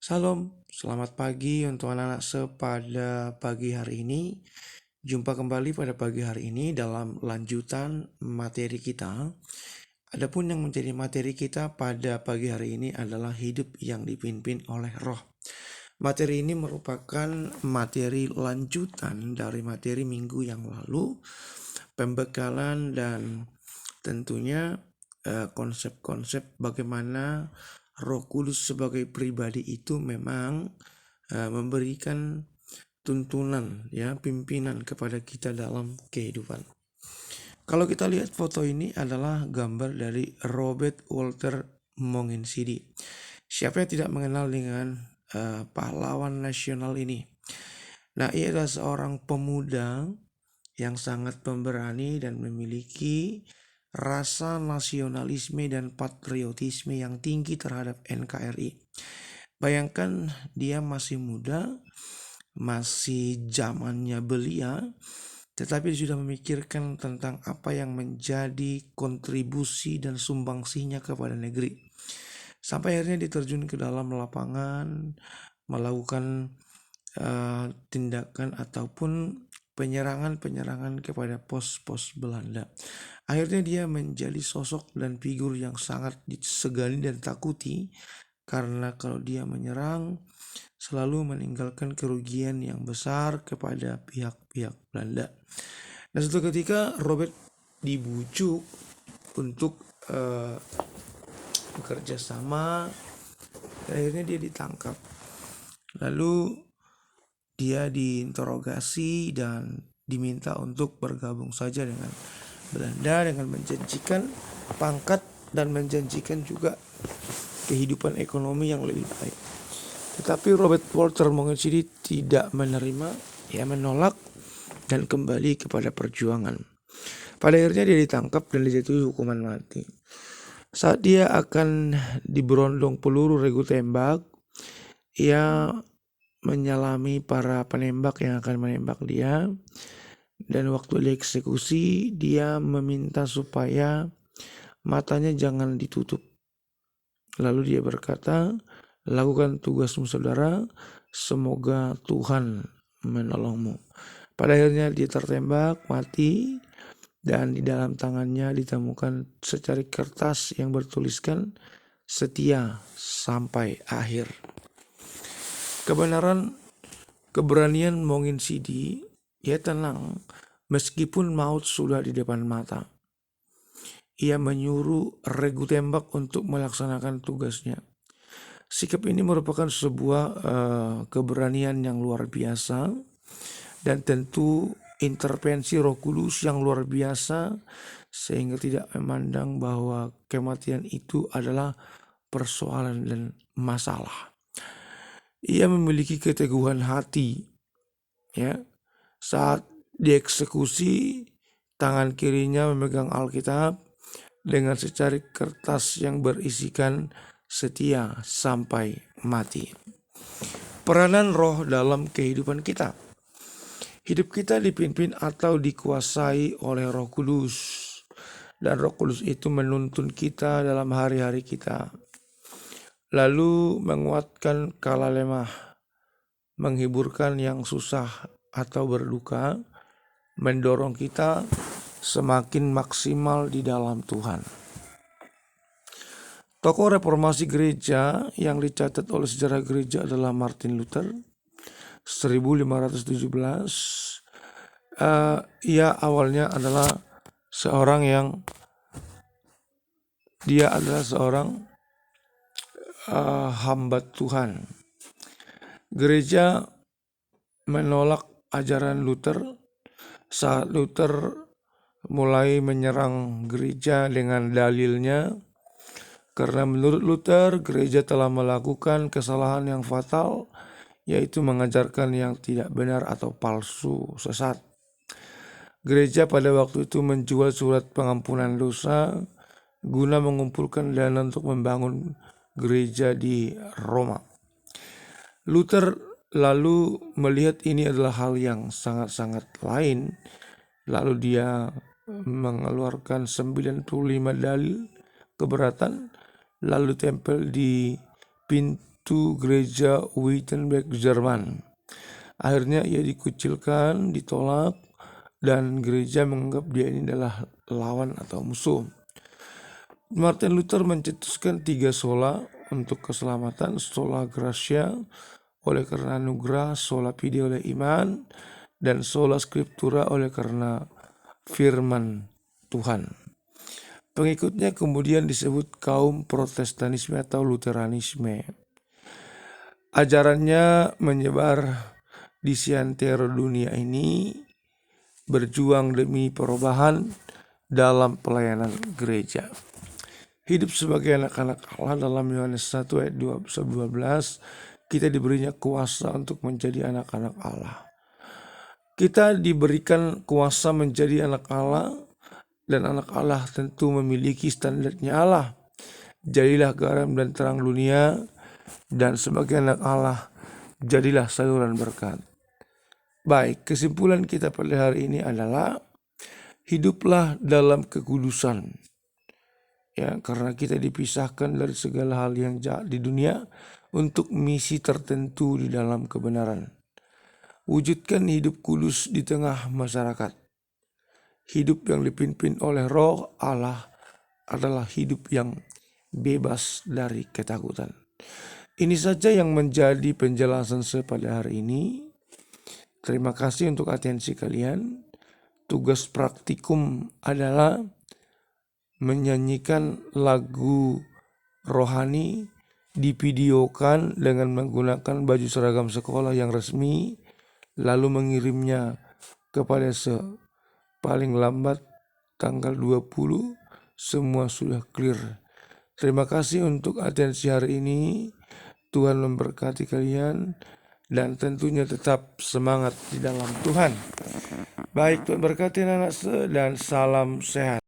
Salam, selamat pagi untuk anak-anak pada pagi hari ini. Jumpa kembali pada pagi hari ini dalam lanjutan materi kita. Adapun yang menjadi materi kita pada pagi hari ini adalah hidup yang dipimpin oleh Roh. Materi ini merupakan materi lanjutan dari materi minggu yang lalu, pembekalan dan tentunya konsep-konsep bagaimana Roh Kudus sebagai pribadi itu memang memberikan tuntunan pimpinan kepada kita dalam kehidupan. Kalau kita lihat foto ini adalah gambar dari Robert Walter Monginsidi. Siapa yang tidak mengenal dengan pahlawan nasional ini? Nah, ia adalah seorang pemuda yang sangat pemberani dan memiliki rasa nasionalisme dan patriotisme yang tinggi terhadap NKRI. Bayangkan dia masih muda, masih zamannya belia, tetapi sudah memikirkan tentang apa yang menjadi kontribusi dan sumbangsinya kepada negeri. Sampai akhirnya diterjun ke dalam lapangan, melakukan tindakan ataupun penyerangan kepada pos-pos Belanda. Akhirnya dia menjadi sosok dan figur yang sangat disegani dan takuti, karena kalau dia menyerang selalu meninggalkan kerugian yang besar kepada pihak-pihak Belanda. Dan suatu ketika Robert dibujuk untuk bekerja sama, dan akhirnya dia ditangkap. Lalu dia diinterogasi dan diminta untuk bergabung saja dengan Belanda dengan menjanjikan pangkat dan menjanjikan juga kehidupan ekonomi yang lebih baik. Tetapi Robert Walter Monginsidi tidak menerima, ia menolak dan kembali kepada perjuangan. Pada akhirnya dia ditangkap dan dijatuhi hukuman mati. Saat dia akan diberondong peluru regu tembak, ia menyalami para penembak yang akan menembak dia, dan waktu dieksekusi dia meminta supaya matanya jangan ditutup. Lalu dia berkata, "Lakukan tugasmu saudara, semoga Tuhan menolongmu." Pada akhirnya dia tertembak mati, dan di dalam tangannya ditemukan secari kertas yang bertuliskan setia sampai akhir. Keberanian Monginsidi, ia tenang meskipun maut sudah di depan mata. Ia menyuruh regu tembak untuk melaksanakan tugasnya. Sikap ini merupakan sebuah keberanian yang luar biasa, dan tentu intervensi Roh Kudus yang luar biasa, sehingga tidak memandang bahwa kematian itu adalah persoalan dan masalah. Ia memiliki keteguhan hati. Saat dieksekusi, tangan kirinya memegang Alkitab dengan secari kertas yang berisikan setia sampai mati. Peranan roh dalam kehidupan kita. Hidup kita dipimpin atau dikuasai oleh Roh Kudus, dan Roh Kudus itu menuntun kita dalam hari-hari kita, lalu menguatkan kala lemah, menghiburkan yang susah atau berduka, mendorong kita semakin maksimal di dalam Tuhan. Tokoh reformasi gereja yang dicatat oleh sejarah gereja adalah Martin Luther, 1517. Ia awalnya adalah seorang hamba Tuhan. Gereja menolak ajaran Luther saat Luther mulai menyerang gereja dengan dalilnya, karena menurut Luther gereja telah melakukan kesalahan yang fatal, yaitu mengajarkan yang tidak benar atau palsu, sesat. Gereja pada waktu itu menjual surat pengampunan dosa guna mengumpulkan dana untuk membangun gereja di Roma. Luther lalu melihat ini adalah hal yang sangat-sangat lain. Lalu dia mengeluarkan 95 dalil keberatan, lalu tempel di Sekutu Gereja Wittenberg, Jerman. Akhirnya ia dikucilkan, ditolak, dan gereja menganggap dia ini adalah lawan atau musuh. Martin Luther mencetuskan 3 sola untuk keselamatan: sola gratia oleh karena anugerah, sola fide oleh iman, dan sola scriptura oleh karena firman Tuhan. Pengikutnya kemudian disebut kaum Protestanisme atau Luteranisme. Ajarannya menyebar di seantero dunia ini, berjuang demi perubahan dalam pelayanan gereja. Hidup sebagai anak-anak Allah dalam Yohanes 1 ayat 12, kita diberinya kuasa untuk menjadi anak-anak Allah. Kita diberikan kuasa menjadi anak Allah, dan anak Allah tentu memiliki standarnya Allah. Jadilah garam dan terang dunia, dan sebagai anak Allah, jadilah saluran berkat. Baik, kesimpulan kita pada hari ini adalah hiduplah dalam kekudusan. Ya, karena kita dipisahkan dari segala hal yang jahat di dunia untuk misi tertentu di dalam kebenaran. Wujudkan hidup kudus di tengah masyarakat. Hidup yang dipimpin oleh Roh Allah adalah hidup yang bebas dari ketakutan. Ini saja yang menjadi penjelasan saya pada hari ini. Terima kasih untuk atensi kalian. Tugas praktikum adalah menyanyikan lagu rohani, divideokan dengan menggunakan baju seragam sekolah yang resmi, lalu mengirimnya kepada paling lambat tanggal 20, semua sudah clear. Terima kasih untuk atensi hari ini. Tuhan memberkati kalian dan tentunya tetap semangat di dalam Tuhan. Baik, Tuhan berkati anak-anak dan salam sehat.